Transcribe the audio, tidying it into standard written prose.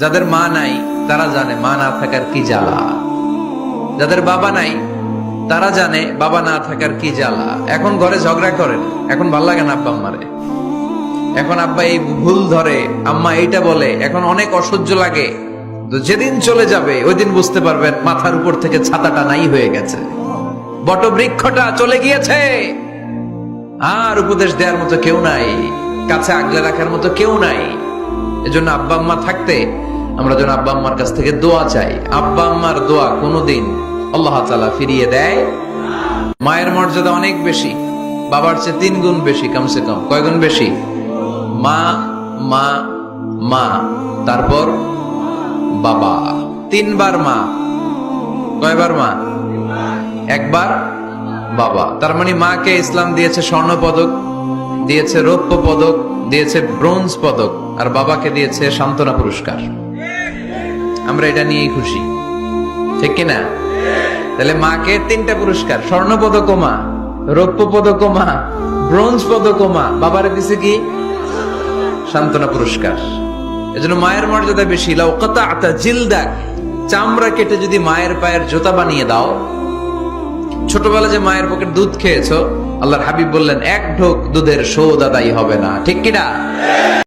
যাদের মা নাই তারা জানে মা না থাকার কি জ্বালা, যাদের বাবা নাই তারা জানে বাবা না থাকার কি জ্বালা। এখন ঘরে ঝগড়া করেন, এখন ভাল লাগে না আব্বা আম্মারে, এখন আব্বা এই ভুল ধরে, আম্মা এইটা বলে, এখন অনেক অসহ্য লাগে। তো যেদিন চলে যাবে ওই দিন বুঝতে পারবেন মাথার উপর থেকে ছাতাটা নাই হয়ে গেছে, বটবৃক্ষটা চলে গিয়েছে, আর উপদেশ দেওয়ার মতো কেউ নাই, কাছে আগলে রাখার মতো কেউ নাই। এজন্য আব্বা আম্মা থাকতে আমরা যেন আব্বা আম্মার কাছ থেকে দোয়া চাই। আব্বা আম্মার দোয়া কোনোদিন আল্লাহ তাআলা ফিরিয়ে দেয়। মায়ের মর্যাদা অনেক বেশি, বাবার চেয়ে 3 গুণ বেশি, কমসে কম। কয় গুণ বেশি? মা মা মা, তারপর বাবা। 3 বার মা। কয়বার মা? একবার বাবা। তার মানে মাকে ইসলাম দিয়েছে স্বর্ণ পদক, দিয়েছে রৌপ্য পদক, দিয়েছে ব্রোঞ্জ পদক, আর বাবাকে দিয়েছে সান্ত্বনা পুরস্কার। আমরা এটা নিয়েই খুশি, ঠিক কিনা? তাহলে মাকে 3টা পুরস্কার, স্বর্ণ পদক মা, রৌপ্য পদক মা, ব্রোঞ্জ পদক মা, বাবারে দিছে কি? সান্ত্বনা পুরস্কার। এজন্য মায়ের মর্যাদা বেশি। লাউ কাতা'তা জিলদাক, চামড়া কেটে যদি মায়ের পায়ের জুতা বানিয়ে দাও। ছোটবেলা যে মায়ের বুকের দুধ খেয়েছো, আল্লাহর হাবিব বললেন 1 ঢোক দুধের শোধ আদায় হবে না, ঠিক কিনা?